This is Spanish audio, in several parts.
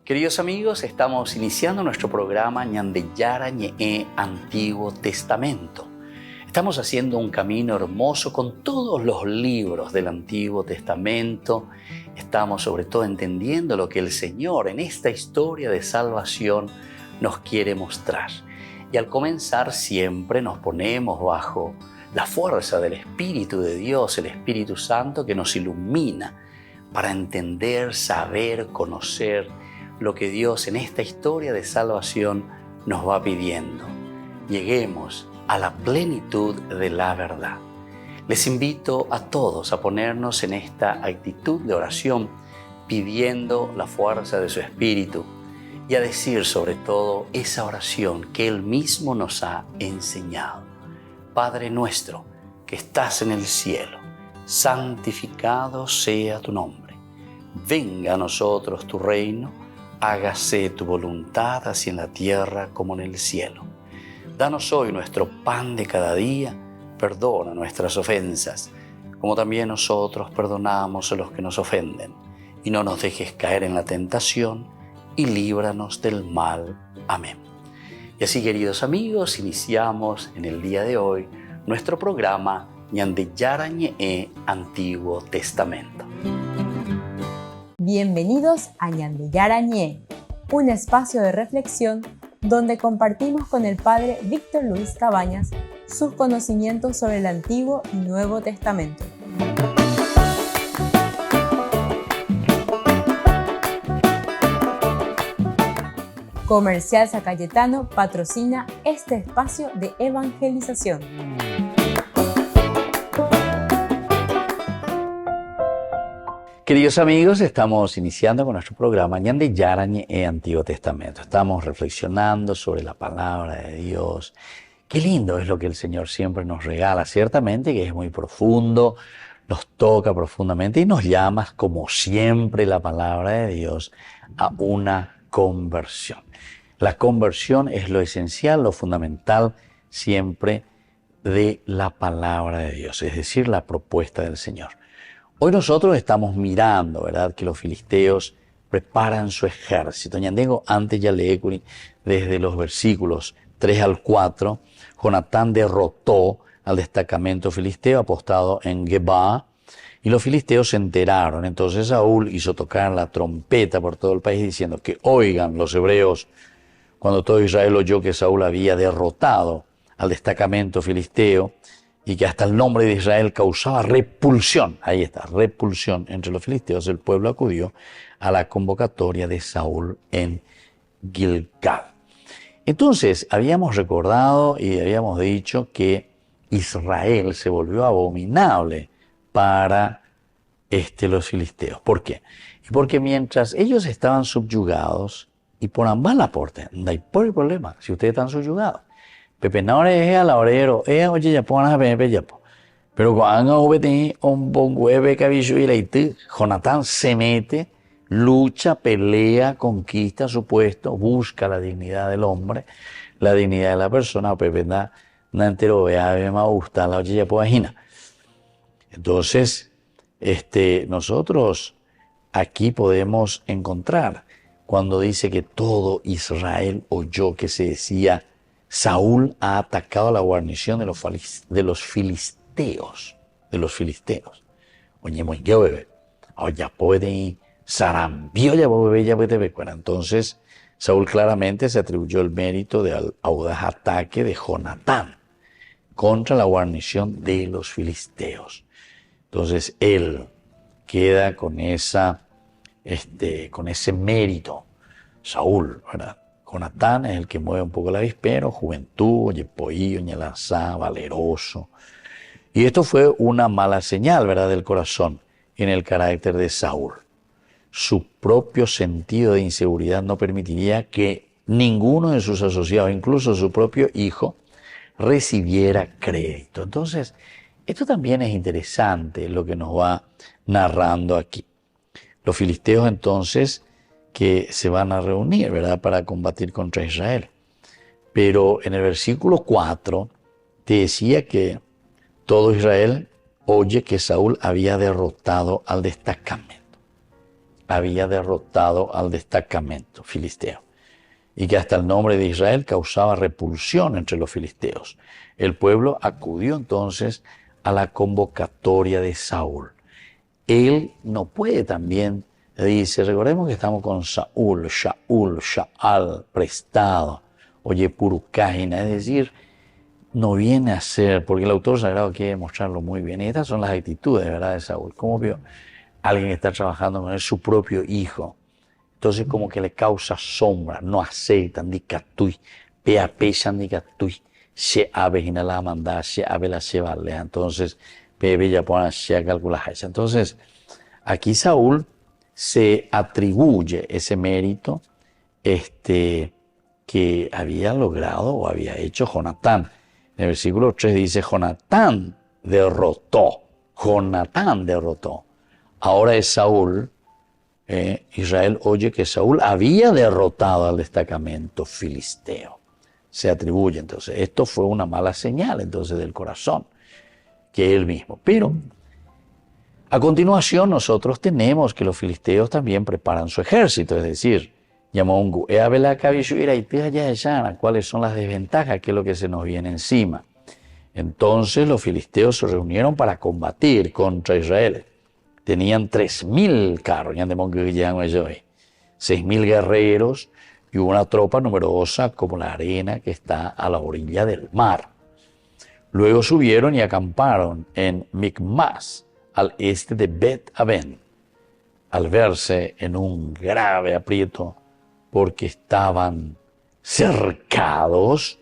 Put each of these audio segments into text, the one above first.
Queridos amigos, estamos iniciando nuestro programa Ñandeyara Ñe'e Antiguo Testamento. Estamos haciendo un camino hermoso con todos los libros del Antiguo Testamento. Estamos sobre todo entendiendo lo que el Señor en esta historia de salvación nos quiere mostrar. Y al comenzar siempre nos ponemos bajo la fuerza del Espíritu de Dios, el Espíritu Santo que nos ilumina para entender, saber, conocer lo que Dios en esta historia de salvación nos va pidiendo. Lleguemos a la plenitud de la verdad. Les invito a todos a ponernos en esta actitud de oración, pidiendo la fuerza de su Espíritu y a decir sobre todo esa oración que Él mismo nos ha enseñado. Padre nuestro que estás en el cielo, santificado sea tu nombre. Venga a nosotros tu reino, hágase tu voluntad así en la tierra como en el cielo. Danos hoy nuestro pan de cada día, perdona nuestras ofensas, como también nosotros perdonamos a los que nos ofenden. Y no nos dejes caer en la tentación, y líbranos del mal. Amén. Y así, queridos amigos, iniciamos en el día de hoy nuestro programa Ñandeyara Ñe'e Antiguo Testamento. Bienvenidos a Ñandeyara Ñe'e, un espacio de reflexión donde compartimos con el Padre Víctor Luis Cabañas sus conocimientos sobre el Antiguo y Nuevo Testamento. Comercial San Cayetano patrocina este espacio de evangelización. Queridos amigos, estamos iniciando con nuestro programa Ñandeyara Ñe'e Antiguo Testamento. Estamos reflexionando sobre la palabra de Dios. Qué lindo es lo que el Señor siempre nos regala. Ciertamente que es muy profundo, nos toca profundamente y nos llama, como siempre la palabra de Dios, a una conversión. La conversión es lo esencial, lo fundamental siempre de la palabra de Dios, es decir, la propuesta del Señor. Hoy nosotros estamos mirando, ¿verdad?, que los filisteos preparan su ejército. Ñandengo antes ya leí desde los versículos 3 al 4, Jonatán derrotó al destacamento filisteo apostado en Gebá, y los filisteos se enteraron. Entonces Saúl hizo tocar la trompeta por todo el país diciendo que oigan los hebreos. Cuando todo Israel oyó que Saúl había derrotado al destacamento filisteo y que hasta el nombre de Israel causaba repulsión, ahí está, repulsión entre los filisteos, el pueblo acudió a la convocatoria de Saúl en Gilgal. Entonces, habíamos recordado y habíamos dicho que Israel se volvió abominable para los filisteos. ¿Por qué? Porque mientras ellos estaban subyugados, y por ambas la porte, no hay problema, si ustedes están subyugados. Pepe no es a la orero, oye, ya pongan a Pepe, ya po. Pero cuando obedece un bongueve cabillo y leite, Jonatán se mete, lucha, pelea, conquista su puesto, busca la dignidad del hombre, la dignidad de la persona. Pepe no entero vea, me gusta, la oye, ya po vagina. Entonces, nosotros aquí podemos encontrar cuando dice que todo Israel oyó que se decía Saúl ha atacado a la guarnición de los filisteos. Oye, muy yo bebé. Oye, puede sarambió ya bebé ya puede. Entonces, Saúl claramente se atribuyó el mérito del audaz ataque de Jonatán contra la guarnición de los filisteos. Entonces, él queda con ese mérito. Saúl, ¿verdad? Jonatán es el que mueve un poco el avispero, juventud, oye, poillo, ñalanzá, valeroso. Y esto fue una mala señal, ¿verdad?, del corazón en el carácter de Saúl. Su propio sentido de inseguridad no permitiría que ninguno de sus asociados, incluso su propio hijo, recibiera crédito. Entonces, esto también es interesante lo que nos va narrando aquí. Los filisteos entonces que se van a reunir, ¿verdad?, para combatir contra Israel. Pero en el versículo 4 te decía que todo Israel oye que Saúl había derrotado al destacamento. había derrotado al destacamento filisteo y que hasta el nombre de Israel causaba repulsión entre los filisteos. El pueblo acudió entonces a la convocatoria de Saúl. Él no puede también, dice, recordemos que estamos con Saúl, Sha'al, prestado, oye, purukágina, es decir, no viene a ser, porque el autor sagrado quiere mostrarlo muy bien. Y estas son las actitudes, ¿verdad?, de Saúl. ¿Cómo vio alguien que está trabajando con él, su propio hijo? Entonces como que le causa sombra, no aceitan, ni catui, pea pesan ni catui, se avejina la manda, se avela se vale. Entonces, bebe ya pone se calcula. Entonces, aquí Saúl se atribuye ese mérito que había logrado o había hecho Jonatán. En el versículo 3 dice, Jonatán derrotó. Ahora es Saúl. Israel oye que Saúl había derrotado al destacamento filisteo. Se atribuye entonces. Esto fue una mala señal entonces del corazón, que él mismo. Pero a continuación nosotros tenemos que los filisteos también preparan su ejército, es decir, cuáles son las desventajas, qué es lo que se nos viene encima. Entonces los filisteos se reunieron para combatir contra Israel. Tenían 3.000 carros, 6.000 guerreros y una tropa numerosa como la arena que está a la orilla del mar. Luego subieron y acamparon en Micmas, al este de Bet-Aven, al verse en un grave aprieto porque estaban cercados.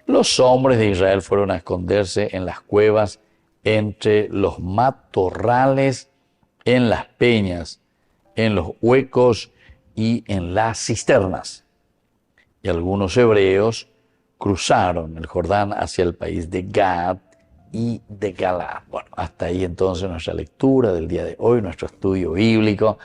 Los hombres de Israel fueron a esconderse en las cuevas, entre los matorrales, en las peñas, en los huecos y en las cisternas. Y algunos hebreos cruzaron el Jordán hacia el país de Gad y de Galaad. Bueno, hasta ahí entonces nuestra lectura del día de hoy, nuestro estudio bíblico.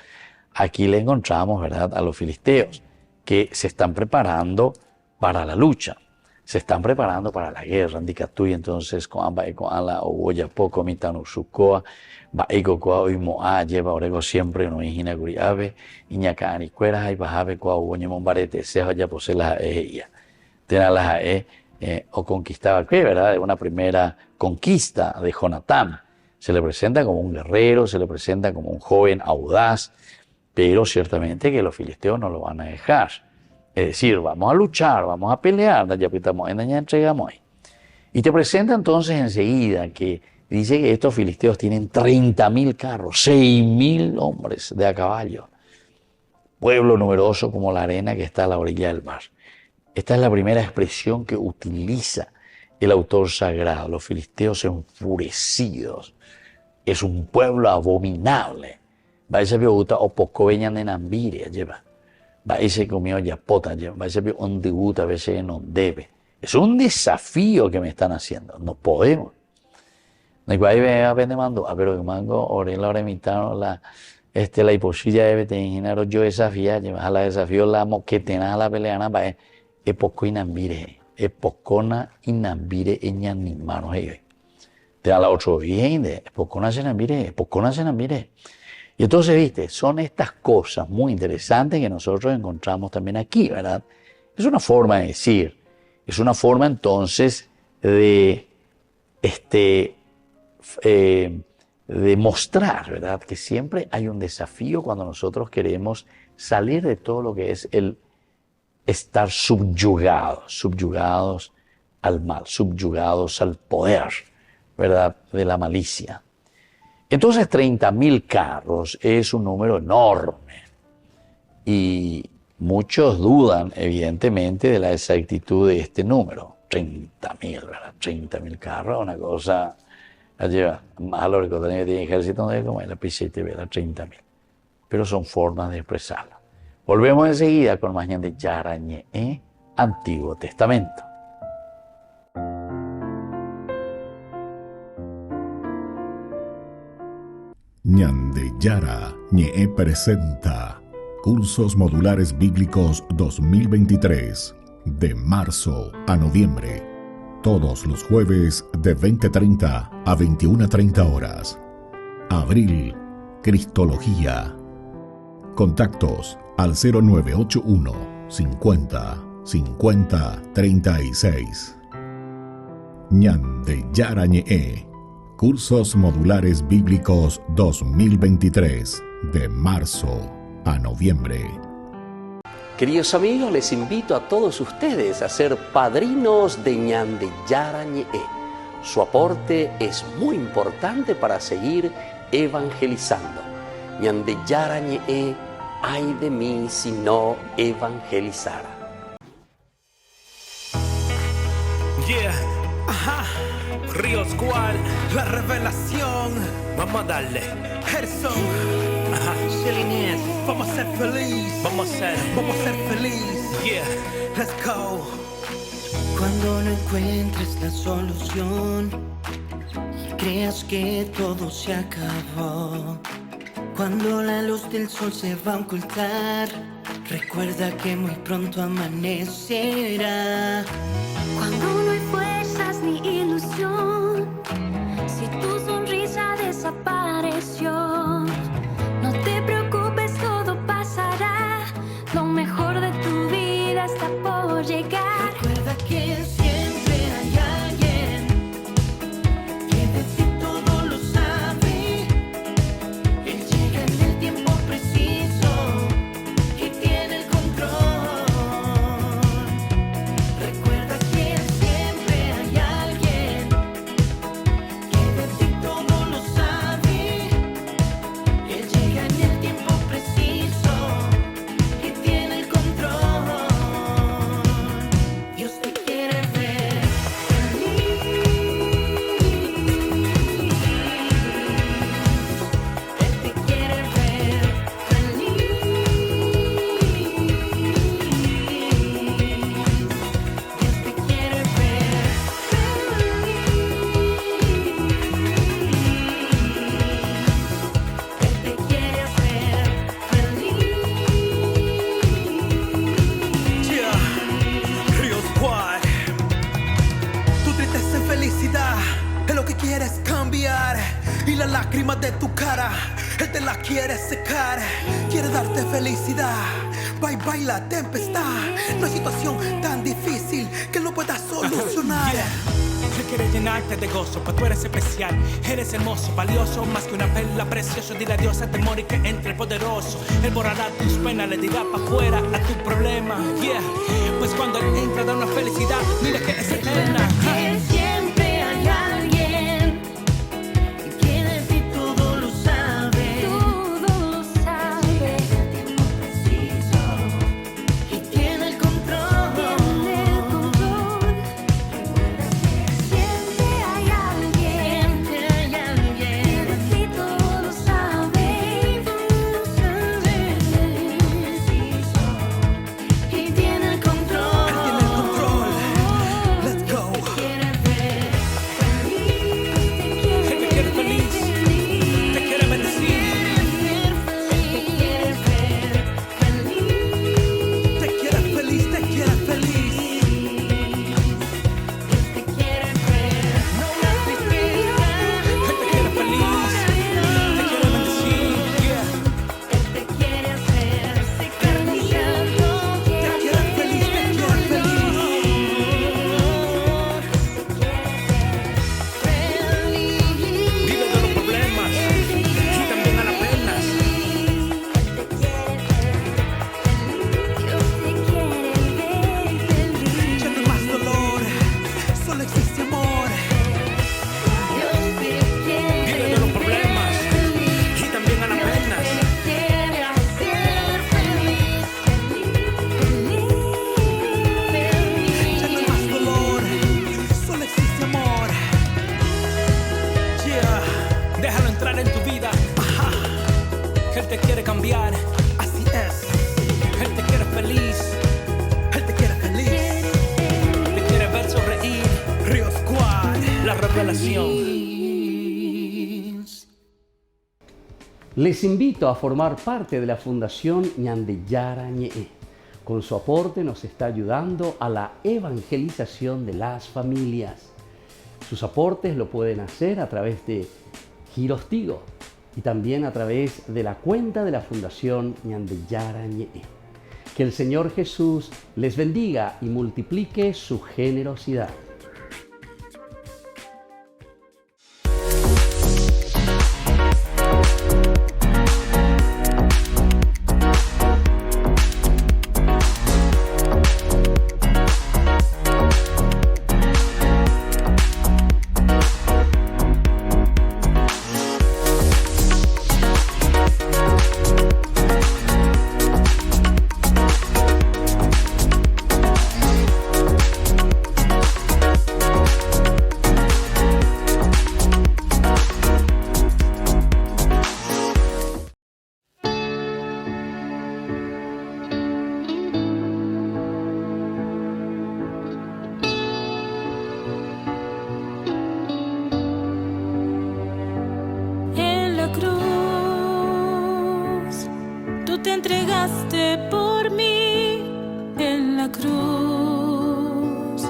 Aquí le encontramos, ¿verdad?, a los filisteos que se están preparando para la lucha, se están preparando para la guerra. Y entonces con la oya poco mitano sucoa va eco y moa lleva orego siempre no hijina curiave iñacani cueras y bajabe coa uñe mombarete se ya posee la ella tena la o conquistaba que, ¿verdad?, una primera conquista de Jonatán. Se le presenta como un guerrero, se le presenta como un joven audaz, pero ciertamente que los filisteos no lo van a dejar. Es decir, vamos a luchar, vamos a pelear, ya entregamos ahí. Y te presenta entonces enseguida que dice que estos filisteos tienen 30.000 carros, 6.000 hombres de a caballo. Pueblo numeroso como la arena que está a la orilla del mar. Esta es la primera expresión que utiliza el autor sagrado. Los filisteos enfurecidos. Es un pueblo abominable. Va a ser gusta o poco veñan en ambiria lleva. Va a ser comió ya pota lleva. Va a ser donde gusta a veces no debe. Es un desafío que me están haciendo. No podemos. No hay que aprender mando. Pero que mango orela ahora imitaron la hiposilla de veterinario yo desafía lleva a la desafío la moquetena a la peleana va es poco inambire. Es pocona inambire eña ni manos ellos. Te da la otro bien de pocona se inambire. Y entonces, viste, son estas cosas muy interesantes que nosotros encontramos también aquí, ¿verdad? Es una forma de decir, es una forma entonces de mostrar, ¿verdad?, que siempre hay un desafío cuando nosotros queremos salir de todo lo que es el estar subyugados al mal, subyugados al poder, ¿verdad?, de la malicia. Entonces 30.000 carros es un número enorme y muchos dudan evidentemente de la exactitud de este número. 30.000, ¿verdad? 30.000 carros, una cosa, lleva más lo que tiene ejército de como la piscina, ¿verdad? 30.000. Pero son formas de expresarlo. Volvemos enseguida con más de Yarañé, Antiguo Testamento. Ñande Yara Ñe presenta Cursos Modulares Bíblicos 2023 de marzo a noviembre, todos los jueves de 20:30 a 21:30 horas. Abril, Cristología. Contactos al 0981 50 50 36. Ñande Yara Ñe'e, Cursos Modulares Bíblicos 2023, de marzo a noviembre. Queridos amigos, les invito a todos ustedes a ser padrinos de Ñande Yara Ñe'e. Su aporte es muy importante para seguir evangelizando. Ñande Yara Ñe'e, ay de mí si no evangelizara. Yeah, ajá, Río Squad, la revelación. Vamos a darle. Gerson, ajá, Shelly, vamos a ser feliz. Vamos a ser feliz. Yeah, let's go. Cuando no encuentres la solución y creas que todo se acabó, cuando la luz del sol se va a ocultar, recuerda que muy pronto amanecerá. Cuando no hay fuerzas ni ilusión, si tu sonrisa desapareció, no te preocupes, todo pasará. Lo mejor de tu vida está por llegar. Recuerda que siempre hay alguien que de ti todo lo sabe. Él llega en el tiempo preciso y tiene el control. Recuerda que siempre hay alguien que de ti todo lo sabe. Él llega en el tiempo preciso y tiene el control. Dios te quiere ver feliz. Él te quiere ver feliz. Dios te quiere ver feliz. Él te quiere ver feliz. Yeah, Río Squad. Tu tristeza en felicidad es lo que quieres cambiar. Y las lágrimas de tu cara, Él te las quiere secar. Quiere darte felicidad. Bye bye la tempestad. No hay situación tan difícil que Él no pueda solucionar. Él quiere llenarte de gozo, pues tú eres especial. Eres hermoso, valioso, más que una perla, precioso. Dile a Dios a temor y que entre el poderoso. Él borrará tus penas, le dirá pa' fuera a tu problema. Yeah, pues cuando Él entra da una felicidad, mira que es eterna. Que siempre hay alguien que de ti todo lo sabe. Todo lo sabe, Tiempo preciso y tiene el control. tiene el control. Siempre hay alguien Siempre hay que alguien de ti todo lo sabe. y tiene el control. Él tiene el control. Let's go. Quiere ver Él te quiere feliz, te quiere bendecir, te quiere feliz, te quiere feliz. No más tristeza. Él te quiere feliz, te quiere bendecir. Yeah, te quiere hacer secar mi llanto. te quiere feliz, te quiere feliz. Vive de los problemas y también a las penas. Dios te quiere ver feliz. Ya no hay más dolor, solo existe amor. Vive de los problemas y también a las penas. Ya no hay más dolor, solo existe amor. Yeah, déjalo entrar en tu vida. Ajá. Él te quiere cambiar. Así es. Él te quiere feliz. Él te quiere feliz. Te quiere ver sonreír. Río Squad, la revelación. Les invito a formar parte de la Fundación Ñande Yara Ñe'e. Con su aporte nos está ayudando a la evangelización de las familias. Sus aportes lo pueden hacer a través de Giros Tigo y también a través de la cuenta de la Fundación Ñande Yarañe. Que el Señor Jesús les bendiga y multiplique su generosidad. te entregaste por mí en la cruz.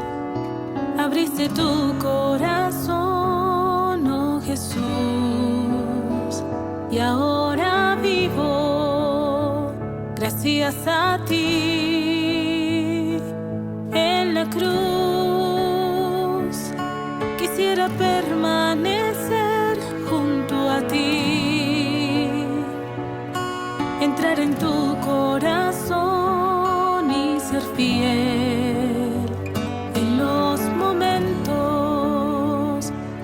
Abriste tu corazón, oh Jesús, y ahora vivo gracias a ti. En la cruz quisiera permanecer junto a ti, entrar en tu corazón y ser fiel en los momentos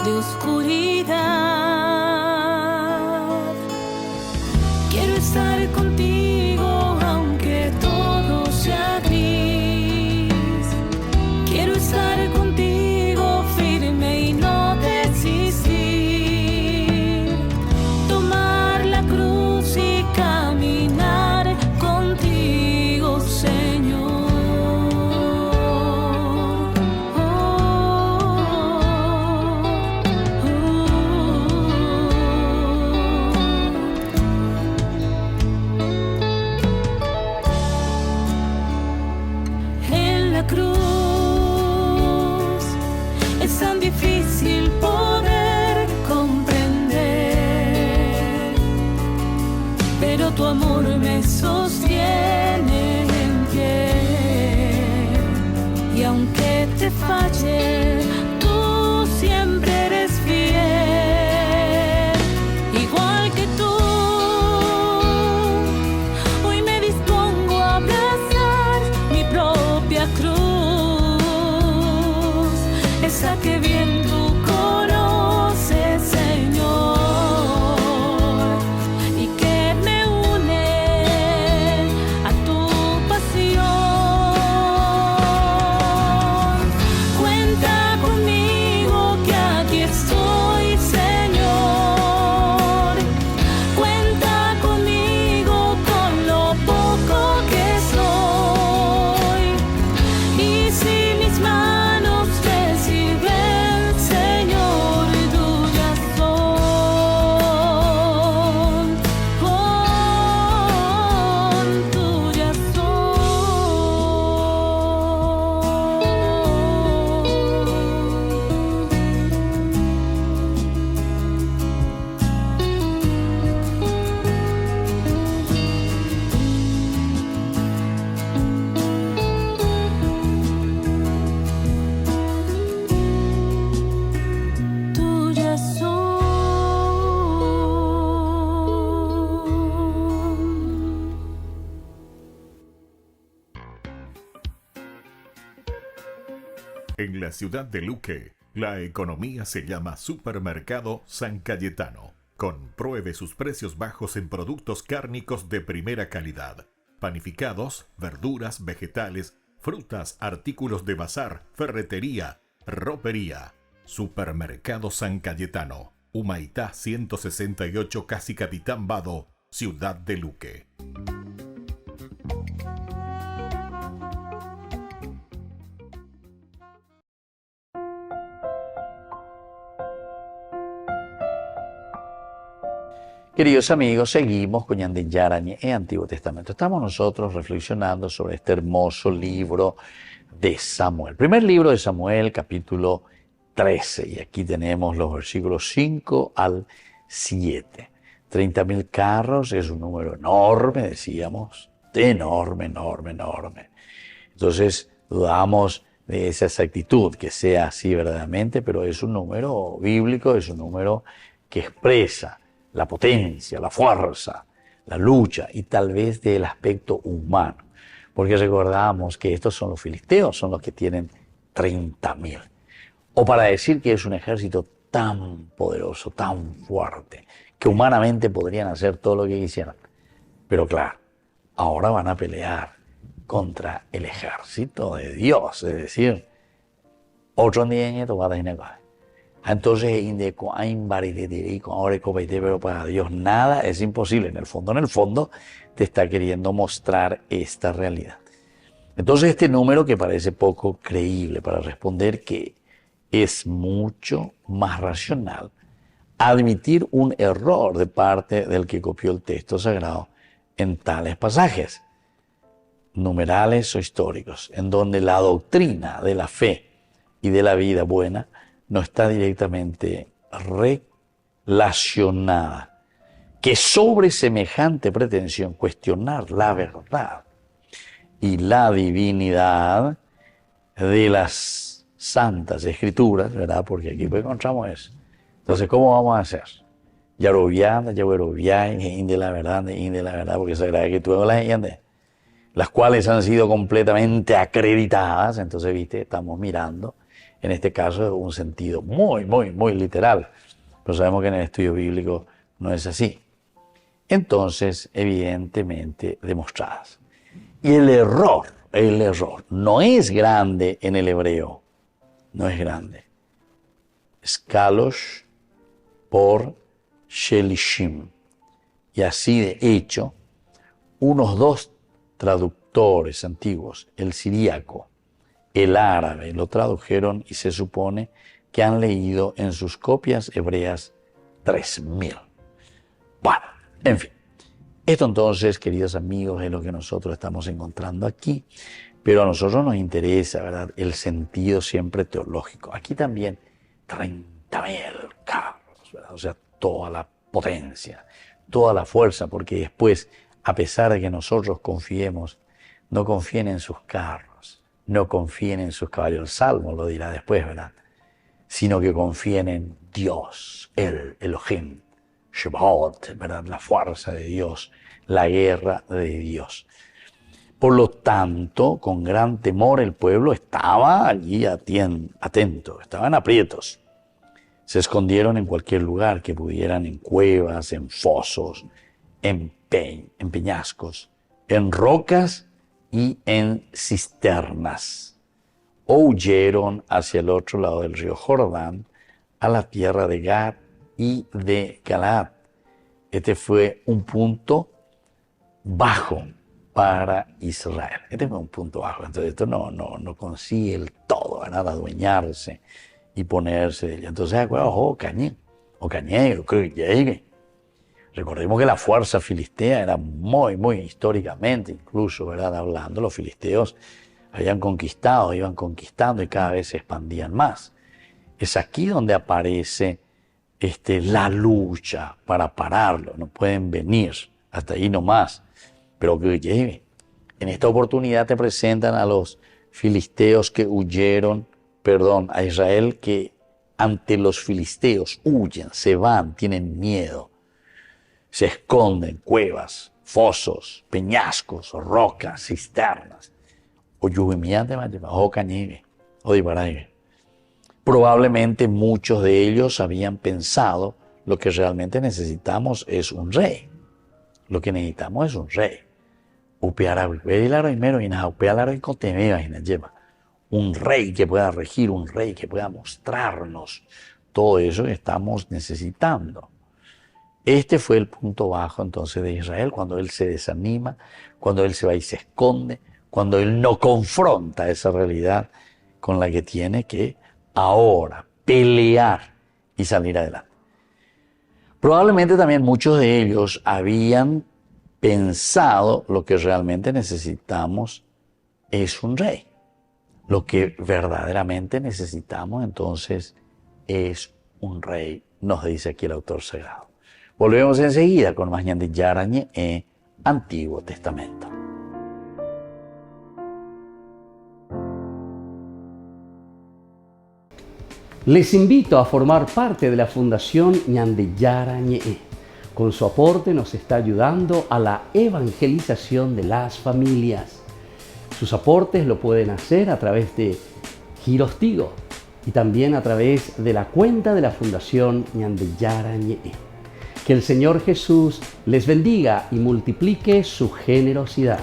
de oscuridad. Quiero estar contigo aunque todo sea gris. Quiero estar contigo firme y no desistir. Tomar la cruz y caminar contigo, Señor. En la cruz es tan difícil poder comprender, pero tu amor me sostiene en pie. Y aunque te falle, tú siempre eres fiel. Igual que tú, hoy me dispongo a abrazar mi propia cruz, esa que bien tú conoces, Señor, y que me une a tu pasión. Cuenta conmigo que aquí estoy, Señor. Cuenta conmigo con lo poco que soy. Y si mis manos te sirven, Señor, tuyas son. Tuyas son. Tuyas son. En la ciudad de Luque, la economía se llama Supermercado San Cayetano. Compruebe sus precios bajos en productos cárnicos de primera calidad. Panificados, verduras, vegetales, frutas, artículos de bazar, ferretería, ropería. Supermercado San Cayetano. Humaitá 168, Casi Capitán Vado, ciudad de Luque. Queridos amigos, seguimos con Ñande Yarañe en Antiguo Testamento. Estamos nosotros reflexionando sobre este hermoso libro de Samuel. Primer libro de Samuel, capítulo 13. Y aquí tenemos los versículos 5 al 7. 30.000 carros es un número enorme, decíamos, enorme, enorme, enorme. Entonces dudamos de esa exactitud, que sea así verdaderamente, pero es un número bíblico, es un número que expresa la potencia, la fuerza, la lucha y tal vez del aspecto humano. Porque recordamos que estos son los filisteos, son los que tienen 30.000. O para decir que es un ejército tan poderoso, tan fuerte, que humanamente podrían hacer todo lo que quisieran. Pero claro, ahora van a pelear contra el ejército de Dios, es decir, otro día entonces, pero para Dios nada es imposible. En el fondo, te está queriendo mostrar esta realidad. Entonces, este número que parece poco creíble para responder que es mucho más racional admitir un error de parte del que copió el texto sagrado en tales pasajes, numerales o históricos, en donde la doctrina de la fe y de la vida buena no está directamente relacionada, que sobre semejante pretensión cuestionar la verdad y la divinidad de las santas escrituras, ¿verdad? Porque aquí pues encontramos eso. Entonces, ¿cómo vamos a hacer? Yarovianda, Yahueroviay, de la verdad, porque Sagrada Escritura las entiende, las cuales han sido completamente acreditadas. Entonces, viste, estamos mirando, en este caso, un sentido muy, muy, muy literal. Pero sabemos que en el estudio bíblico no es así. Entonces, evidentemente, demostradas. Y el error no es grande en el hebreo, no es grande. Skalosh por Shelishim. Y así de hecho, unos dos traductores antiguos, el siríaco, el árabe, lo tradujeron y se supone que han leído en sus copias hebreas 3.000. Bueno, en fin. Esto entonces, queridos amigos, es lo que nosotros estamos encontrando aquí, pero a nosotros nos interesa, ¿verdad?, el sentido siempre teológico. Aquí también 30.000 carros, ¿verdad? O sea, toda la potencia, toda la fuerza, porque después, a pesar de que nosotros confiemos, no confíen en sus carros, no confíen en sus caballos, el Salmo lo dirá después, ¿verdad?, sino que confíen en Dios, el Elohim, Shebaot, ¿verdad?, la fuerza de Dios, la guerra de Dios. Por lo tanto, con gran temor el pueblo estaba allí atento, estaban aprietos. Se escondieron en cualquier lugar que pudieran, en cuevas, en fosos, en peñascos, en rocas y en cisternas. O huyeron hacia el otro lado del río Jordán, a la tierra de Gad y de Galaad. Este fue un punto bajo para Israel. Este fue un punto bajo. Entonces esto no consigue el todo, ¿verdad?, adueñarse y ponerse de ella. Entonces, ojo, cañero, que llegue. Recordemos que la fuerza filistea era muy, muy históricamente, incluso, ¿verdad?, hablando, los filisteos habían conquistado, iban conquistando y cada vez se expandían más. Es aquí donde aparece la lucha para pararlo. No pueden venir hasta ahí nomás, pero que llegue. En esta oportunidad te presentan a los filisteos que huyeron, a Israel que ante los filisteos huyen, se van, tienen miedo, se esconden, cuevas, fosos, peñascos, rocas, cisternas. Probablemente muchos de ellos habían pensado, lo que realmente necesitamos es un rey. Lo que necesitamos es un rey. Un rey que pueda regir, un rey que pueda mostrarnos todo eso que estamos necesitando. Este fue el punto bajo entonces de Israel, cuando él se desanima, cuando él se va y se esconde, cuando él no confronta esa realidad con la que tiene que ahora pelear y salir adelante. Probablemente también muchos de ellos habían pensado lo que realmente necesitamos es un rey. Lo que verdaderamente necesitamos entonces es un rey, nos dice aquí el autor sagrado. Volvemos enseguida con más Ñande Yarañe en Antiguo Testamento. Les invito a formar parte de la Fundación Ñande Yarañe. Con su aporte nos está ayudando a la evangelización de las familias. Sus aportes lo pueden hacer a través de Giros Tigo y también a través de la cuenta de la Fundación Ñande Yarañe. Que el Señor Jesús les bendiga y multiplique su generosidad.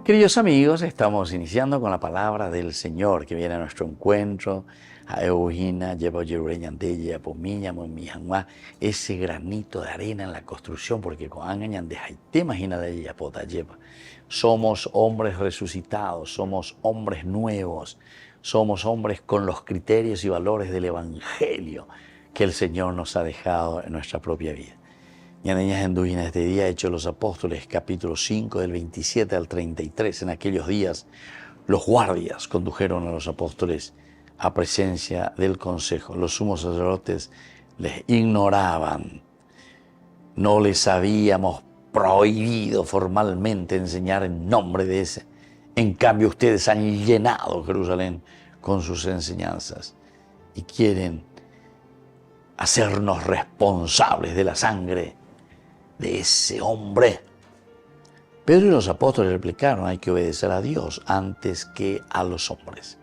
Queridos amigos, estamos iniciando con la palabra del Señor que viene a nuestro encuentro. Ese granito de arena en la construcción, porque somos hombres resucitados, somos hombres nuevos, somos hombres con los criterios y valores del Evangelio que el Señor nos ha dejado en nuestra propia vida. Ñandeñas Endujina, este día, Hechos de los Apóstoles, capítulo 5, del 27 al 33. En aquellos días, los guardias condujeron a los apóstoles a presencia del consejo. Los sumos sacerdotes les ignoraban. No les habíamos prohibido formalmente enseñar en nombre de ese. En cambio, ustedes han llenado Jerusalén con sus enseñanzas y quieren hacernos responsables de la sangre de ese hombre. Pedro y los apóstoles replicaron: hay que obedecer a Dios antes que a los hombres.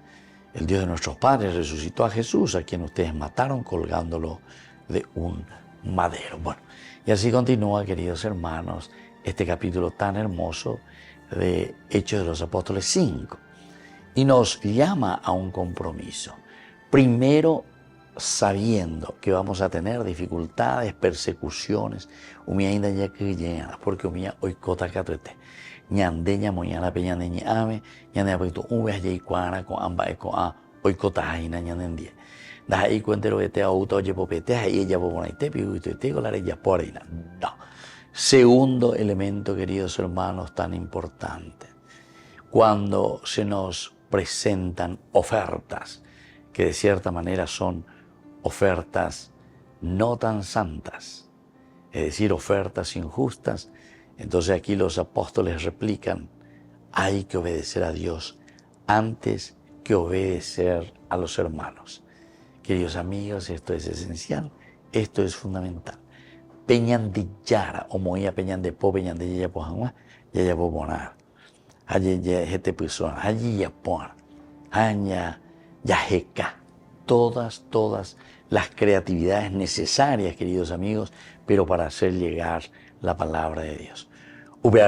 El Dios de nuestros padres resucitó a Jesús, a quien ustedes mataron colgándolo de un madero. Bueno, y así continúa, queridos hermanos, este capítulo tan hermoso de Hechos de los Apóstoles 5. Y nos llama a un compromiso. Primero, sabiendo que vamos a tener dificultades, persecuciones, porque hoy cota catuete. Ñandeña moñana peñande ñame, ñande apeto uves y cuara con amba eco a hoy cotaina ñandendie. Da ahí cuentero vete a auto oye popete ahí ella poponaite piu y te con la reyes por ahí. No. Segundo elemento, queridos hermanos, tan importante. Cuando se nos presentan ofertas que de cierta manera son ofertas no tan santas, es decir, ofertas injustas, entonces aquí los apóstoles replican: hay que obedecer a Dios antes que obedecer a los hermanos. Queridos amigos, esto es esencial, esto es fundamental. Peñan de Yara, o moía peñan de po, peñan de Yaya Pojanua, Yaya Poponar. Allí ya este persona, allí ya pon, aña, yajeca. Todas las creatividades necesarias, queridos amigos, pero para hacer llegar la palabra de Dios. Pero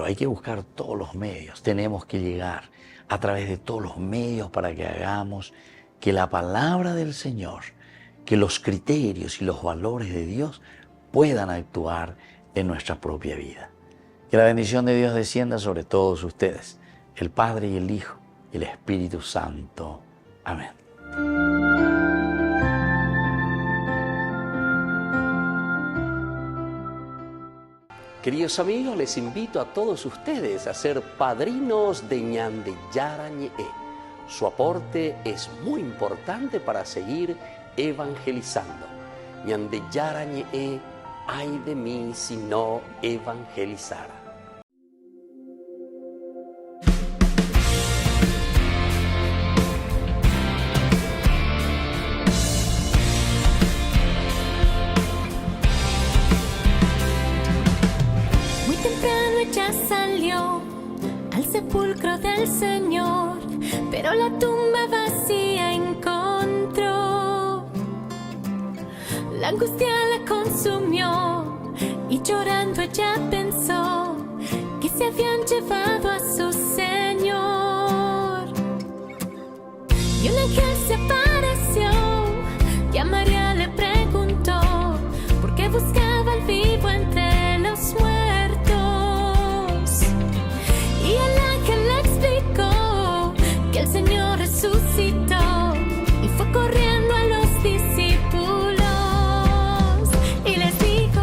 hay que buscar todos los medios, tenemos que llegar a través de todos los medios para que hagamos que la palabra del Señor, que los criterios y los valores de Dios puedan actuar en nuestra propia vida. Que la bendición de Dios descienda sobre todos ustedes, el Padre y el Hijo y el Espíritu Santo. Amén. Queridos amigos, les invito a todos ustedes a ser padrinos de Ñande Yarañe. Su aporte es muy importante para seguir evangelizando. Ñande Yarañe, ay de mí si no evangelizara. Sepulcro del Señor, pero la tumba vacía encontró. La angustia la consumió y llorando ella pensó que se habían llevado a su Señor. Y un ángel se apareció y a María le preguntó por qué buscaba al vivo entre los muertos. Y el ángel le explicó que el Señor resucitó y fue corriendo a los discípulos y les dijo: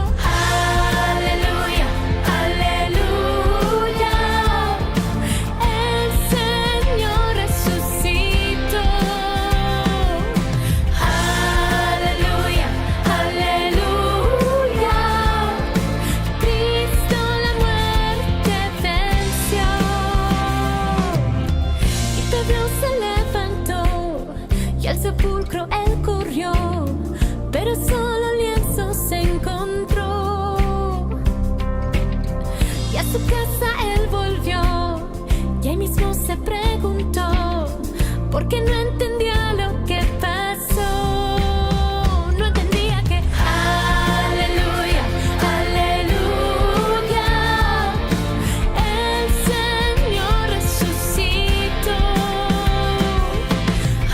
Aleluya, aleluya. sepulcro él corrió, pero solo lienzo se encontró. Y a su casa él volvió, y ahí mismo se preguntó, porque no entendía lo que pasó. No entendía que aleluya, aleluya, el Señor resucitó.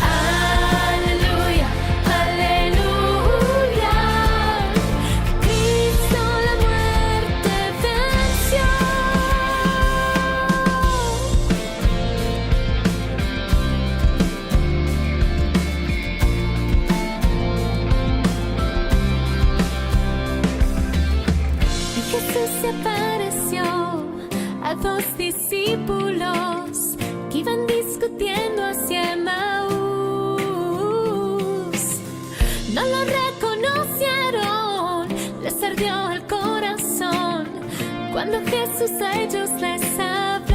Aleluya, aleluya, Cristo la muerte venció. Jesús se apareció a dos discípulos que iban discutiendo hacia Emaús. No lo reconocieron, les ardió el corazón cuando Jesús a ellos les habló.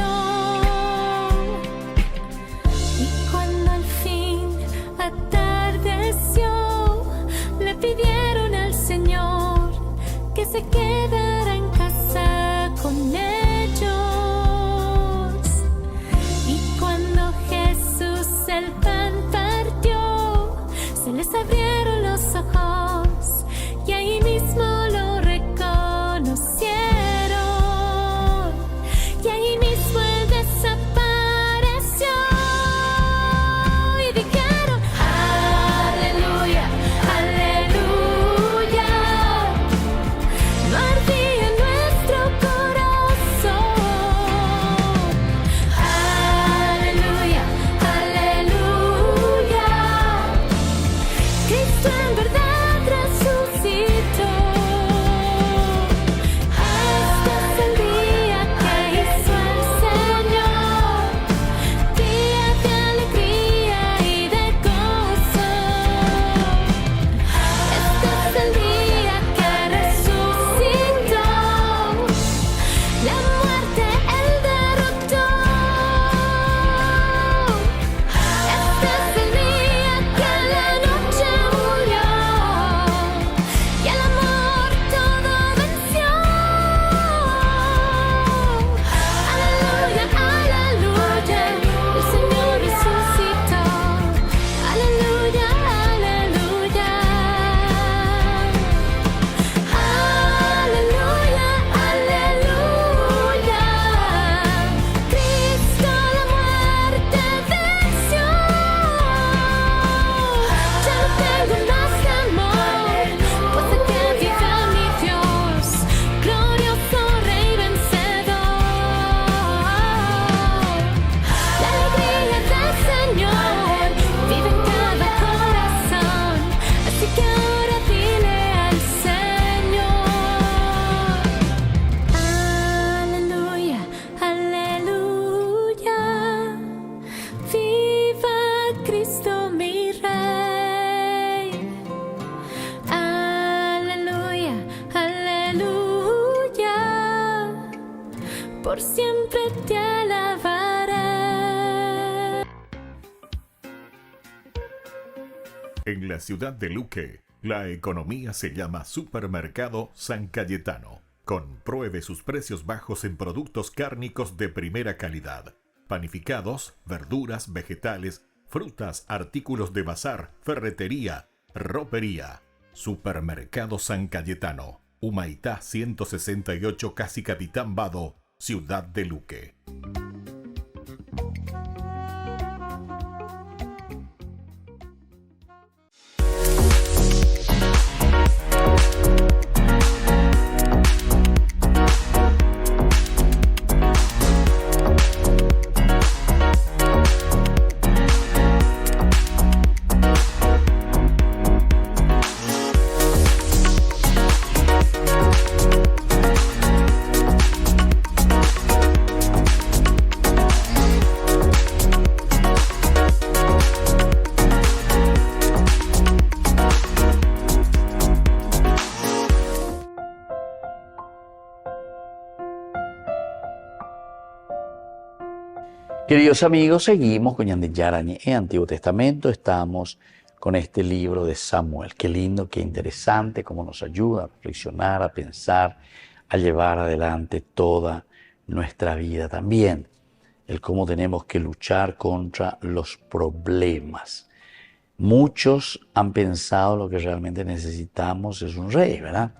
Y cuando al fin atardeció, le pidieron al Señor que se quedara en casa con ellos. Y cuando Jesús el pan partió, se les abrieron los ojos y ahí mismo lo reconocieron. Y ahí mismo él desapareció. Y dijeron aleluya, aleluya. No ardía en nuestro corazón. Aleluya, aleluya. Cristo en verdad resucitó. Este es el día que hizo el Señor, día de alegría y de gozo. Este es el día que resucitó, la muerte él derrotó. Este es el día que la noche murió y el amor todo venció. Aleluya, aleluya, el Señor resucitó. Aleluya, aleluya. Aleluya, aleluya, Cristo la muerte venció. Ya no tengo más temor, pues sé que vive mi Dios, glorioso Rey vencedor. La alegría del Señor vive en cada corazón, así que ahora dile al Señor aleluya, aleluya, viva Cristo mi Rey. Aleluya, aleluya, por siempre te alabaré. En la ciudad de Luque, la economía se llama Supermercado San Cayetano. Compruebe sus precios bajos en productos cárnicos de primera calidad. Panificados, verduras, vegetales, frutas, artículos de bazar, ferretería, ropería. Supermercado San Cayetano, Humaitá 168, Casi Capitán Vado, ciudad de Luque. Queridos amigos, seguimos con Ñande Yarañe en Antiguo Testamento. Estamos con este libro de Samuel. Qué lindo, qué interesante, cómo nos ayuda a reflexionar, a pensar, a llevar adelante toda nuestra vida también. El cómo tenemos que luchar contra los problemas. Muchos han pensado lo que realmente necesitamos es un rey, ¿verdad?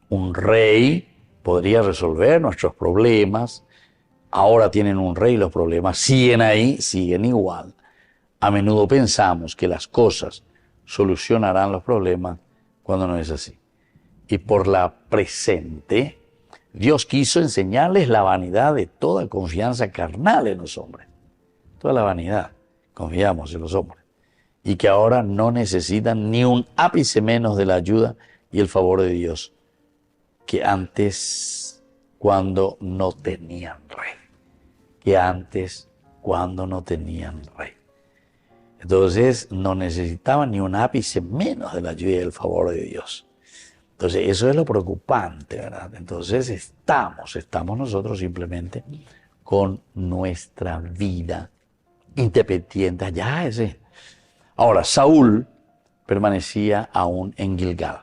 Un rey podría resolver nuestros problemas. Ahora tienen un rey, los problemas siguen ahí, siguen igual. A menudo pensamos que las cosas solucionarán los problemas cuando no es así. Y por la presente, Dios quiso enseñarles la vanidad de toda confianza carnal en los hombres. Toda la vanidad, confiamos en los hombres. Y que ahora no necesitan ni un ápice menos de la ayuda y el favor de Dios que antes cuando no tenían rey. Que antes cuando no tenían rey. Entonces no necesitaban ni un ápice menos de la ayuda y el favor de Dios. Entonces eso es lo preocupante, ¿verdad? Entonces estamos nosotros simplemente con nuestra vida independiente allá ese. Ahora, Saúl permanecía aún en Gilgal.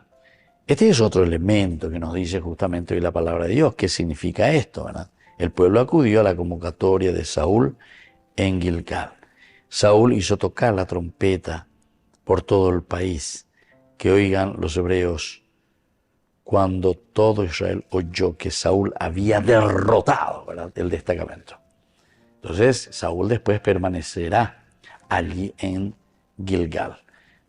Este es otro elemento que nos dice justamente hoy la palabra de Dios. ¿Qué significa esto, verdad? El pueblo acudió a la convocatoria de Saúl en Gilgal. Saúl hizo tocar la trompeta por todo el país. Que oigan los hebreos cuando todo Israel oyó que Saúl había derrotado, ¿verdad?, el destacamento. Entonces, Saúl después permanecerá allí en Gilgal.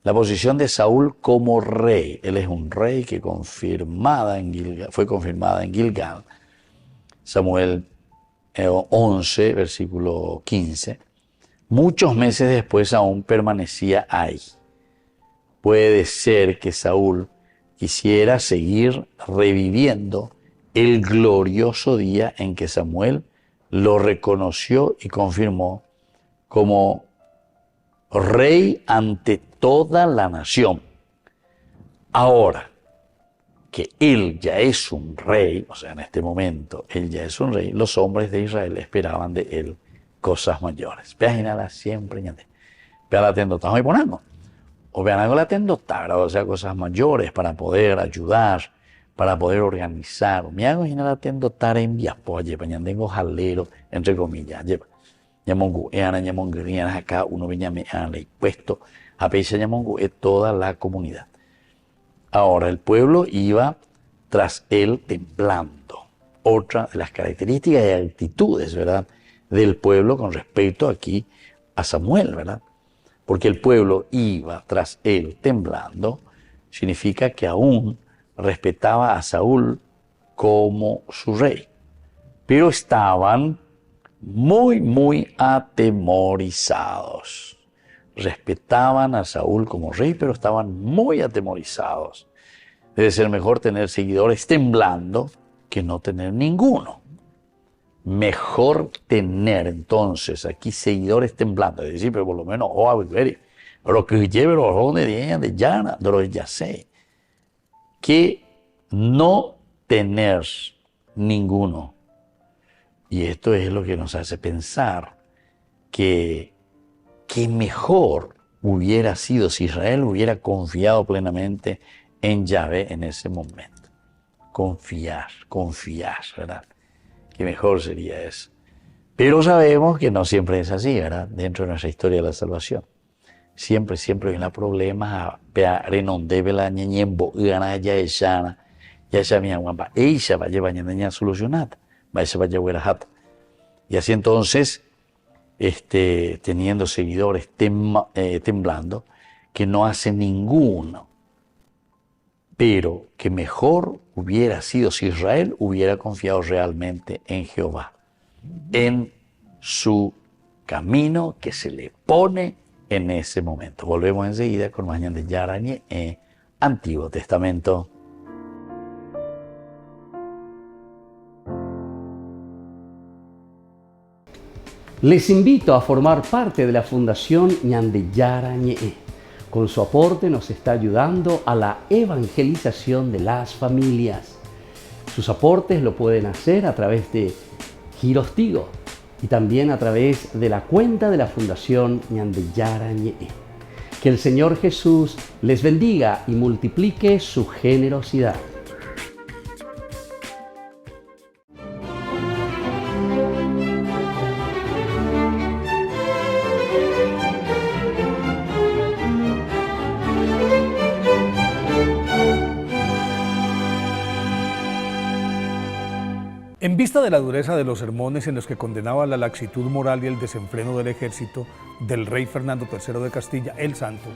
La posición de Saúl como rey, él es un rey que fue confirmada en Gilgal. Samuel 11, versículo 15. Muchos meses después aún permanecía ahí. Puede ser que Saúl quisiera seguir reviviendo el glorioso día en que Samuel lo reconoció y confirmó como rey ante toda la nación. Ahora que él ya es un rey, o sea, en este momento él ya es un rey, los hombres de Israel esperaban de él cosas mayores. Vean siempre, vean la tendo, estamos ahí poniendo. O vean algo la tendo, o sea, cosas mayores para poder ayudar, para poder organizar. Me hago la tendo tare en viapo, tengo jalero, entre comillas, Yamongu, acá uno venía me puesto a peisa Yamongu toda la comunidad. Ahora el pueblo iba tras él temblando. Otra de las características y actitudes, ¿verdad?, del pueblo con respecto aquí a Samuel, ¿verdad? Porque el pueblo iba tras él temblando, significa que aún respetaba a Saúl como su rey. Pero estaban muy atemorizados. Respetaban a Saúl como rey, pero estaban muy atemorizados. Debe ser mejor tener seguidores temblando que no tener ninguno. Mejor tener entonces aquí seguidores temblando, es decir, pero por lo menos, pero que lleve los ojos de llana, de los ya sé, que no tener ninguno. Y esto es lo que nos hace pensar que mejor hubiera sido si Israel hubiera confiado plenamente en Yahvé en ese momento. Confiar, ¿verdad? Que mejor sería eso. Pero sabemos que no siempre es así, ¿verdad? Dentro de nuestra historia de la salvación. Siempre hay un problema. Y así entonces, teniendo seguidores temblando, que no hacen ninguno, pero que mejor hubiera sido si Israel hubiera confiado realmente en Jehová, en su camino que se le pone en ese momento. Volvemos enseguida con más Ñan de Yarañe en Antiguo Testamento. Les invito a formar parte de la Fundación Ñan de Yarañe. Con su aporte nos está ayudando a la evangelización de las familias. Sus aportes lo pueden hacer a través de Giros Tigo y también a través de la cuenta de la Fundación Ñan de Yarañe. Que el Señor Jesús les bendiga y multiplique su generosidad. En vista de la dureza de los sermones en los que condenaba la laxitud moral y el desenfreno del ejército del rey Fernando III de Castilla, el Santo,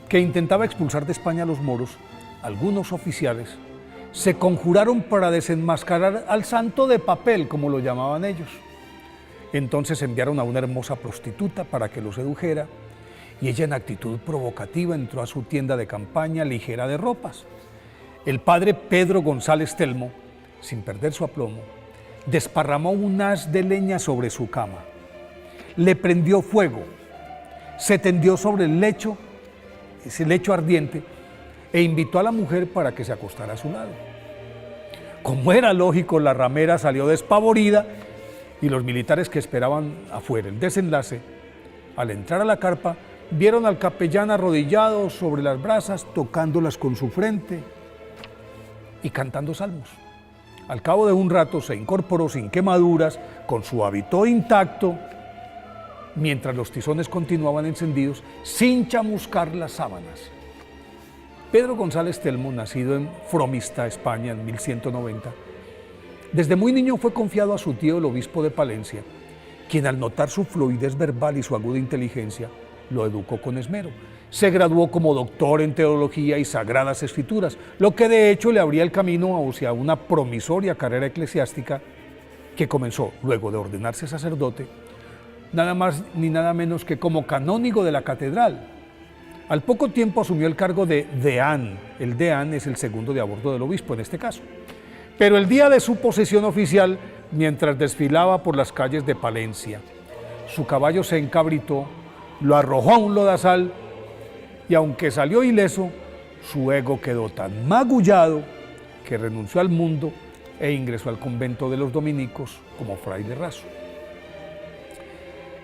que intentaba expulsar de España a los moros, algunos oficiales se conjuraron para desenmascarar al santo de papel, como lo llamaban ellos. Entonces enviaron a una hermosa prostituta para que lo sedujera, y ella en actitud provocativa entró a su tienda de campaña ligera de ropas. El padre Pedro González Telmo, sin perder su aplomo, desparramó un haz de leña sobre su cama, le prendió fuego, se tendió sobre el lecho, ese lecho ardiente, e invitó a la mujer para que se acostara a su lado. Como era lógico, la ramera salió despavorida y los militares que esperaban afuera el desenlace, al entrar a la carpa, vieron al capellán arrodillado sobre las brasas, tocándolas con su frente y cantando salmos. Al cabo de un rato se incorporó sin quemaduras, con su hábito intacto, mientras los tizones continuaban encendidos, sin chamuscar las sábanas. Pedro González Telmo, nacido en Fromista, España, en 1190, desde muy niño fue confiado a su tío, el obispo de Palencia, quien al notar su fluidez verbal y su aguda inteligencia, lo educó con esmero. Se graduó como doctor en teología y sagradas escrituras, lo que de hecho le abría el camino hacia una promisoria carrera eclesiástica que comenzó, luego de ordenarse sacerdote, nada más ni nada menos que como canónigo de la catedral. Al poco tiempo asumió el cargo de deán. El deán es el segundo de a bordo del obispo en este caso. Pero el día de su posesión oficial, mientras desfilaba por las calles de Palencia, su caballo se encabritó, lo arrojó a un lodazal y aunque salió ileso, su ego quedó tan magullado que renunció al mundo e ingresó al convento de los dominicos como fraile raso.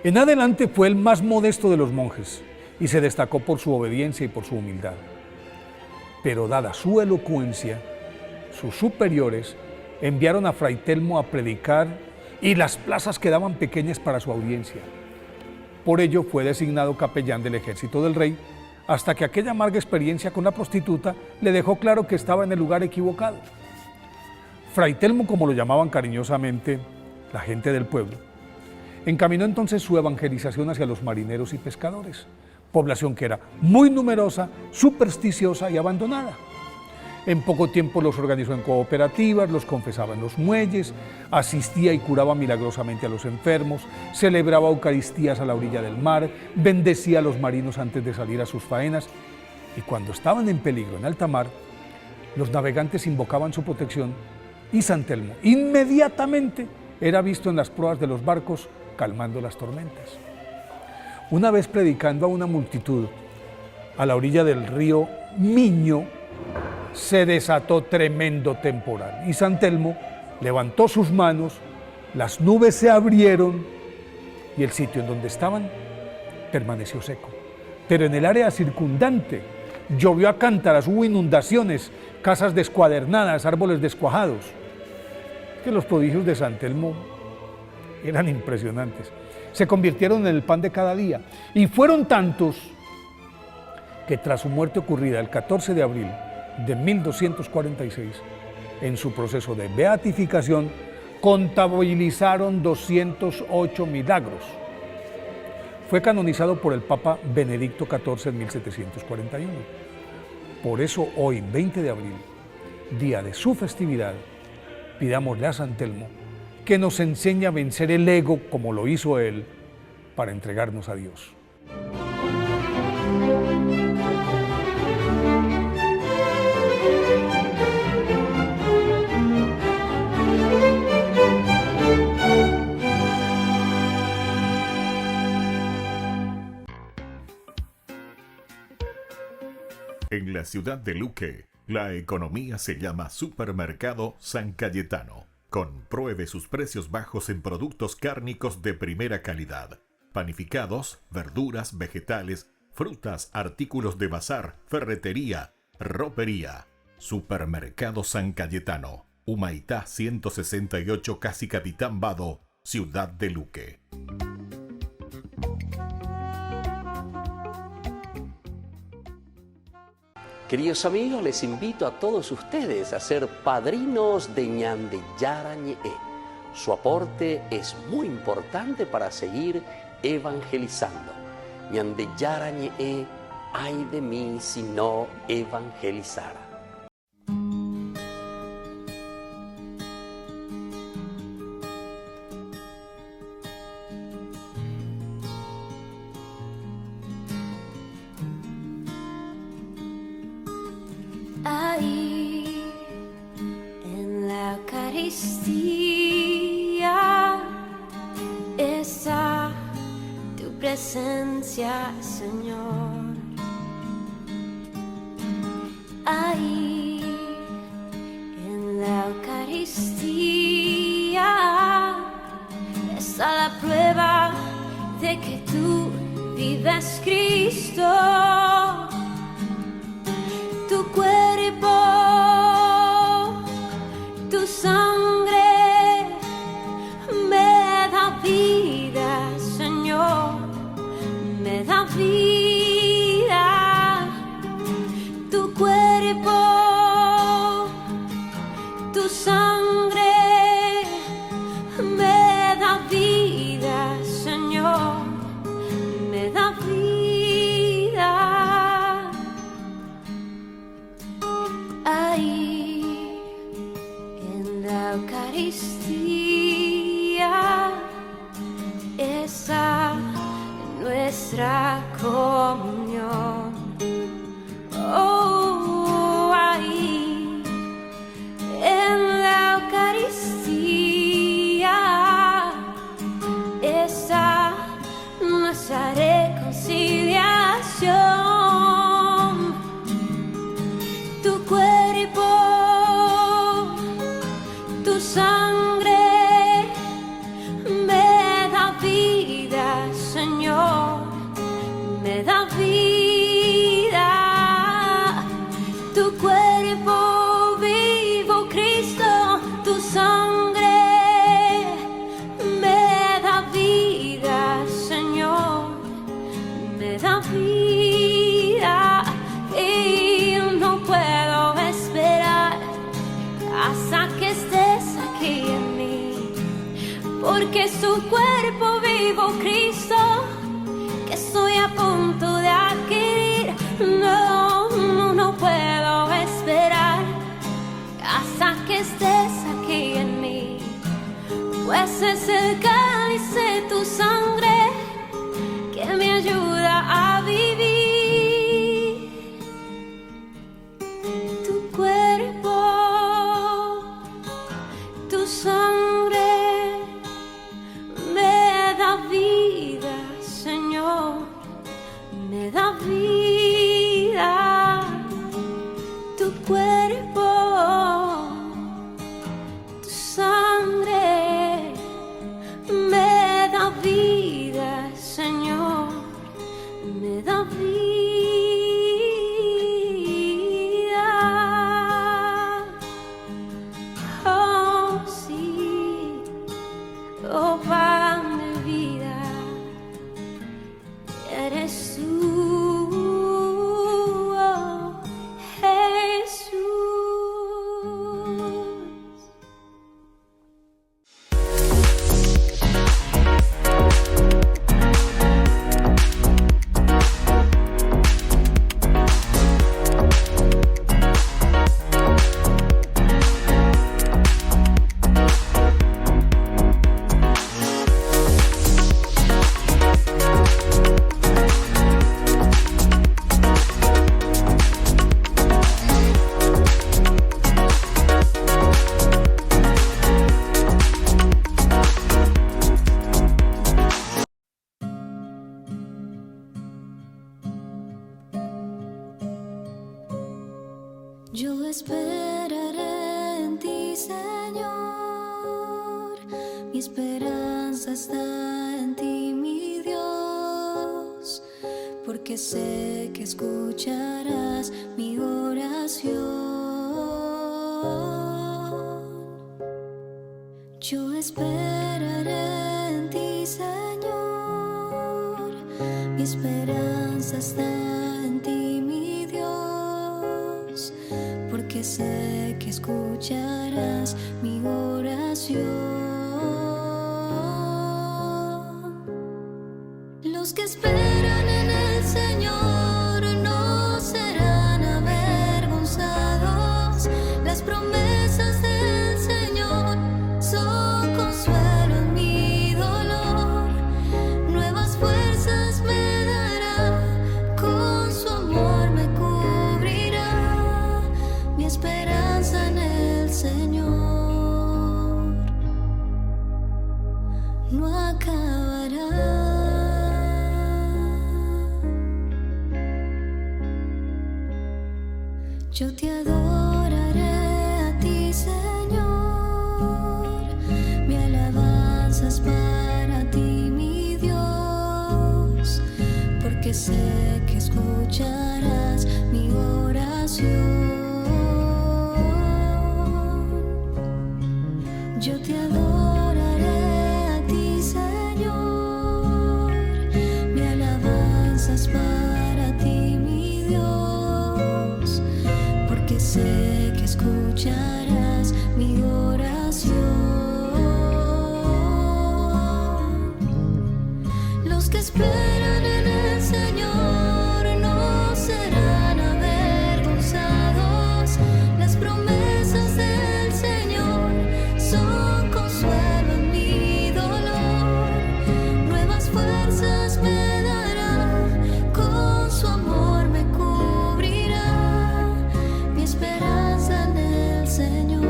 En adelante fue el más modesto de los monjes y se destacó por su obediencia y por su humildad. Pero dada su elocuencia, sus superiores enviaron a Fray Telmo a predicar y las plazas quedaban pequeñas para su audiencia. Por ello fue designado capellán del ejército del rey, hasta que aquella amarga experiencia con la prostituta le dejó claro que estaba en el lugar equivocado. Fray Telmo, como lo llamaban cariñosamente la gente del pueblo, encaminó entonces su evangelización hacia los marineros y pescadores, población que era muy numerosa, supersticiosa y abandonada. En poco tiempo los organizó en cooperativas, los confesaba en los muelles, asistía y curaba milagrosamente a los enfermos, celebraba eucaristías a la orilla del mar, bendecía a los marinos antes de salir a sus faenas, y cuando estaban en peligro en alta mar, los navegantes invocaban su protección y San Telmo inmediatamente era visto en las proas de los barcos calmando las tormentas. Una vez predicando a una multitud a la orilla del río Miño, se desató tremendo temporal y San Telmo levantó sus manos, las nubes se abrieron y el sitio en donde estaban permaneció seco. Pero en el área circundante llovió a cántaras, hubo inundaciones, casas descuadernadas, árboles descuajados. Es que los prodigios de San Telmo eran impresionantes. Se convirtieron en el pan de cada día y fueron tantos que tras su muerte ocurrida el 14 de abril de 1246, en su proceso de beatificación, contabilizaron 208 milagros. Fue canonizado por el Papa Benedicto XIV en 1741. Por eso hoy, 20 de abril, día de su festividad, pidámosle a San Telmo que nos enseñe a vencer el ego como lo hizo él para entregarnos a Dios. En la ciudad de Luque, la economía se llama Supermercado San Cayetano. Compruebe sus precios bajos en productos cárnicos de primera calidad, panificados, verduras, vegetales, frutas, artículos de bazar, ferretería, ropería. Supermercado San Cayetano, Humaitá 168, casi Capitán Vado, Ciudad de Luque. Queridos amigos, les invito a todos ustedes a ser padrinos de Ñande Yarañe. Su aporte es muy importante para seguir evangelizando. Ñande Yarañe, ay de mí si no evangelizara. Ahí en la Eucaristía está tu presencia, Señor. Ahí en la Eucaristía está la prueba de que tú vives, Cristo. Tu cuerpo, tu sangre me da vida, Señor, me da vida. Tu cuerpo, tu sangre me da vida, Señor, me da vida. Ahí en la Eucaristía está nuestra comunión. Oh, ahí en la Eucaristía está nuestra reconciliación. Tu cuerpo, tu sangre me da vida, Señor, me da vida. Tu cuerpo vivo, Cristo, tu sangre me da vida, Señor, me da vida. Y no puedo esperar hasta que estés aquí en mí, porque es tu cuerpo vivo, Cristo, que estoy a punto de adquirir. No puedo esperar hasta que estés aquí en mí, pues es el cáliz de tu sangre que me ayuda a vivir. Tu cuerpo, tu sangre me da vida, Señor, me da vida. Tu cuerpo, tu sangre me da vida, Señor, me da vida. Oh, sí, oh, pan de vida, eres tú, oh, Jesús. Yo esperaré en ti, Señor. Mi esperanza está en ti, mi Dios, porque porque sé que escucharás mi oración. Yo esperaré en ti, Señor, mi esperanza está en ti, mi Dios, porque sé que escucharás mi oración. Los que esperan en el Señor no serán avergonzados. Las promesas del Señor son consuelo en mi dolor. Nuevas fuerzas me dará, con su amor me cubrirá. Mi esperanza en el Señor no acabará. Yo te adoraré a ti, Señor, mi alabanza es para ti, mi Dios, porque sé que escucharás mi oración. Yo te adoraré a ti, Señor, mi alabanza es para ti, mi Dios, porque sé que escucharás mi oración. Los que esperan en el Señor no serán avergonzados. Las promesas del Señor son consuelo en mi dolor. Nuevas fuerzas me dará, con su amor me cubrirá. Mi esperanza en el Señor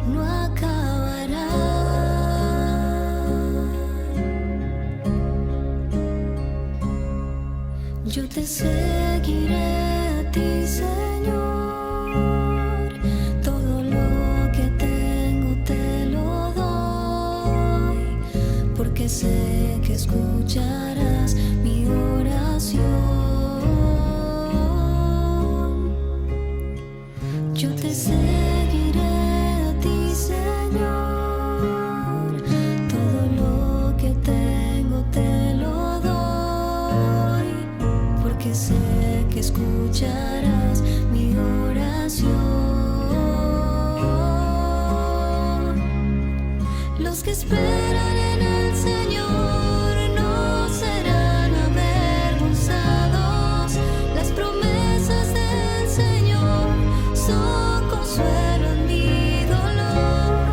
no acabará. Yo te seguiré a ti, Señor. Todo lo que tengo te lo doy, porque sé que escucharás mi oración. Yo te seguiré a ti, Señor. Todo lo que tengo te lo doy, porque sé que escucharás mi oración. Los que esperan en el Señor no serán avergonzados. Las promesas del Señor son consuelo en mi dolor.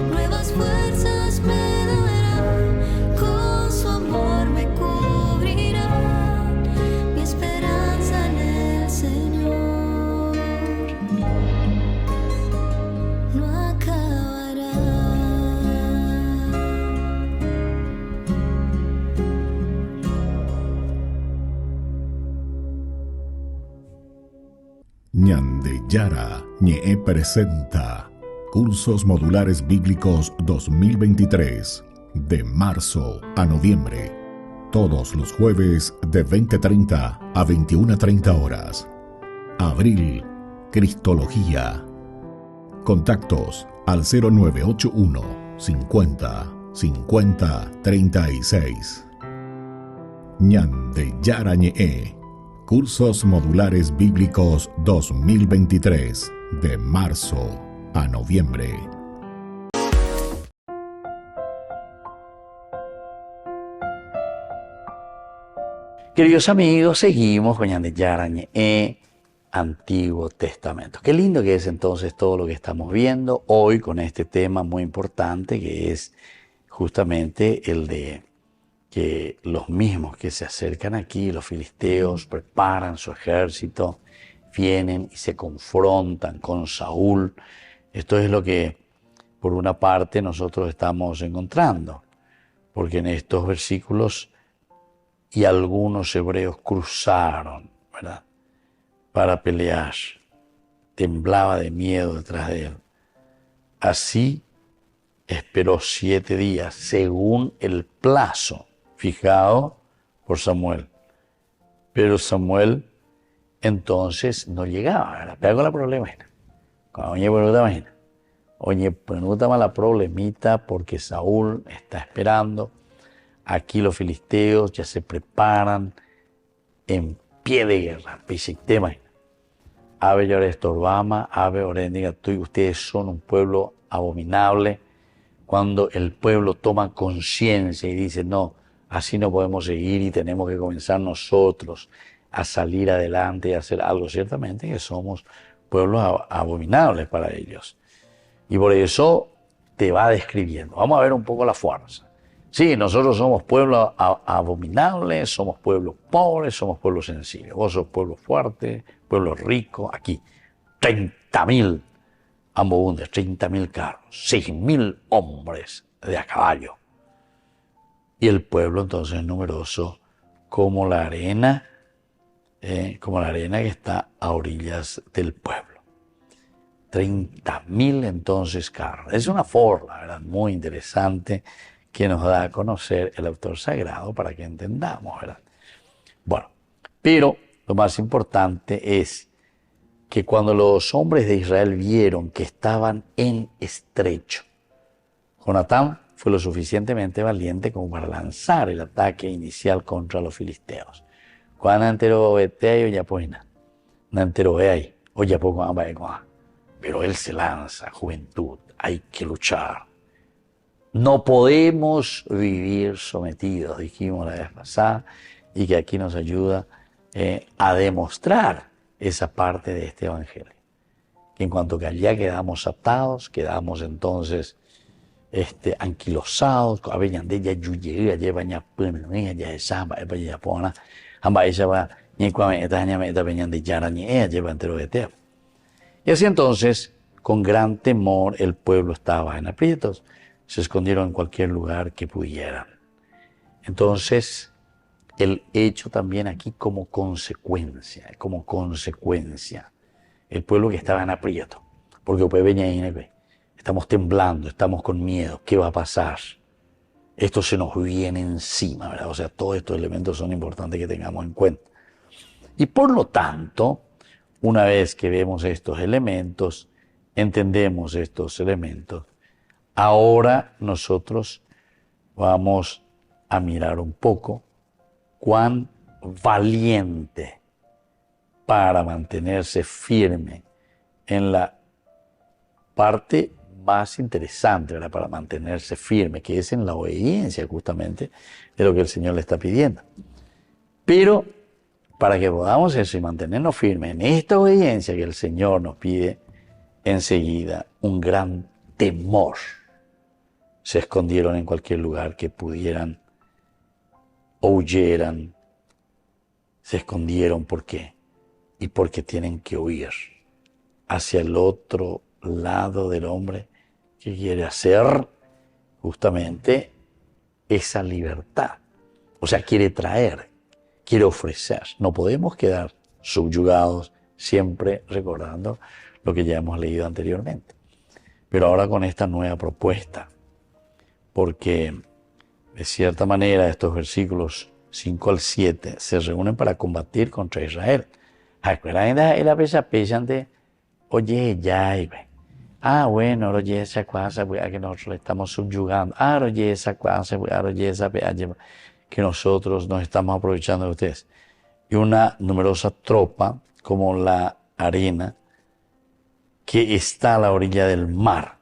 Nuevas fuerzas me dará, con su amor me cubrirá. Mi esperanza en el Señor no acabará. Ñande Yara Ñe presenta Cursos Modulares Bíblicos 2023, de marzo a noviembre, todos los jueves de 20:30 a 21:30 horas. Abril, Cristología. Contactos al 0981 50 50 36. Ñande Yara Ñe, Cursos Modulares Bíblicos 2023, de marzo a noviembre. Queridos amigos, seguimos con Ñande Yara Ñe, Antiguo Testamento. Qué lindo que es entonces todo lo que estamos viendo hoy con este tema muy importante, que es justamente el de que los mismos que se acercan aquí, los filisteos, preparan su ejército, vienen y se confrontan con Saúl. Esto es lo que, por una parte, nosotros estamos encontrando, porque en estos versículos y algunos hebreos cruzaron, ¿verdad?, para pelear. Temblaba de miedo detrás de él. Así esperó 7 días, según el plazo fijado por Samuel. Pero Samuel entonces no llegaba, ¿verdad? Pero la problema era, cuando oye pregunta, imagina, oye pregunta la problemita porque Saúl está esperando, aquí los filisteos ya se preparan en pie de guerra, tema. Ave llore estorbama, ave orendiga, tú y ustedes son un pueblo abominable. Cuando el pueblo toma conciencia y dice, no, así no podemos seguir y tenemos que comenzar nosotros a salir adelante y a hacer algo, ciertamente que somos pueblos abominables para ellos. Y por eso te va describiendo. Vamos a ver un poco la fuerza. Sí, nosotros somos pueblos abominables, somos pueblos pobres, somos pueblos sencillos. Vos sos pueblo fuerte, pueblo rico. Aquí, 30.000 ambobundes, 30.000 carros, 6.000 hombres de a caballo. Y el pueblo entonces es numeroso como la arena que está a orillas del pueblo. 30.000 entonces carros. Es una forma, ¿verdad?, muy interesante que nos da a conocer el autor sagrado para que entendamos, ¿verdad? Bueno, pero lo más importante es que cuando los hombres de Israel vieron que estaban en estrecho, Jonatán fue lo suficientemente valiente como para lanzar el ataque inicial contra los filisteos. Cuando entero betea y ya pues no entero ve ahí, o ya poco más va. Pero él se lanza, juventud, hay que luchar. No podemos vivir sometidos, dijimos la vez pasada, y que aquí nos ayuda a demostrar esa parte de este evangelio. Que en cuanto que allá quedamos atados, quedamos entonces anquilosados, y así entonces, con gran temor, el pueblo estaba en aprietos. Se escondieron en cualquier lugar que pudieran. Entonces, el hecho también aquí como consecuencia, el pueblo que estaba en aprieto, porque pues venía ahí, estamos temblando, estamos con miedo, ¿qué va a pasar? Esto se nos viene encima, ¿verdad? O sea, todos estos elementos son importantes que tengamos en cuenta. Y por lo tanto, una vez que vemos estos elementos, entendemos estos elementos, ahora nosotros vamos a mirar un poco cuán valiente para mantenerse firme en la parte más interesante, ¿verdad?, para mantenerse firme, que es en la obediencia justamente de lo que el Señor le está pidiendo. Pero para que podamos eso y mantenernos firmes en esta obediencia que el Señor nos pide, enseguida un gran temor. Se escondieron en cualquier lugar que pudieran o huyeran. Se escondieron, ¿por qué? Y porque tienen que huir hacia el otro lado del hombre que quiere hacer justamente esa libertad. O sea, quiere traer, quiere ofrecer. No podemos quedar subyugados, siempre recordando lo que ya hemos leído anteriormente. Pero ahora con esta nueva propuesta, porque de cierta manera estos versículos 5 al 7 se reúnen para combatir contra Israel. Oye, ya, bueno, oye, esa cosa que nosotros le estamos subyugando. Oye, esa cosa, oye, esa que nosotros nos estamos aprovechando de ustedes. Y una numerosa tropa, como la arena, que está a la orilla del mar,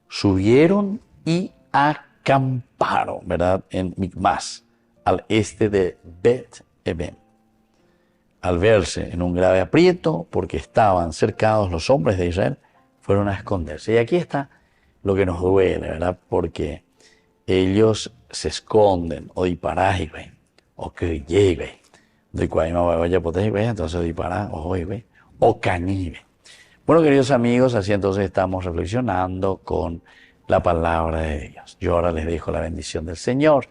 subieron y acamparon, ¿verdad?, en Micmas, al este de Bet-Eben. Al verse en un grave aprieto, porque estaban cercados los hombres de Israel, fueron a esconderse. Y aquí está lo que nos duele, ¿verdad?, porque ellos se esconden, o disparan, o que lleguen, entonces disparan, o cañive. Bueno, queridos amigos, así entonces estamos reflexionando con la palabra de Dios. Yo ahora les dejo la bendición del Señor,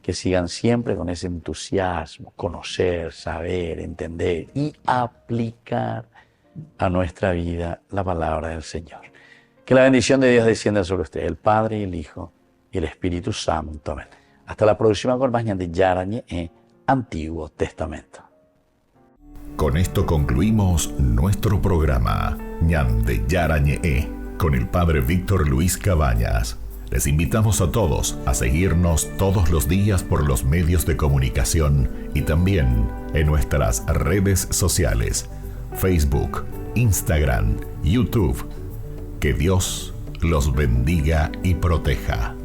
que sigan siempre con ese entusiasmo, conocer, saber, entender y aplicar a nuestra vida la palabra del Señor. Que la bendición de Dios descienda sobre ustedes, el Padre y el Hijo y el Espíritu Santo. Amén. Hasta la próxima con más Ñande Yarañe, Antiguo Testamento. Con esto concluimos nuestro programa Ñande Yarañe con el Padre Víctor Luis Cabañas. Les invitamos a todos a seguirnos todos los días por los medios de comunicación y también en nuestras redes sociales, Facebook, Instagram, YouTube. Que Dios los bendiga y proteja.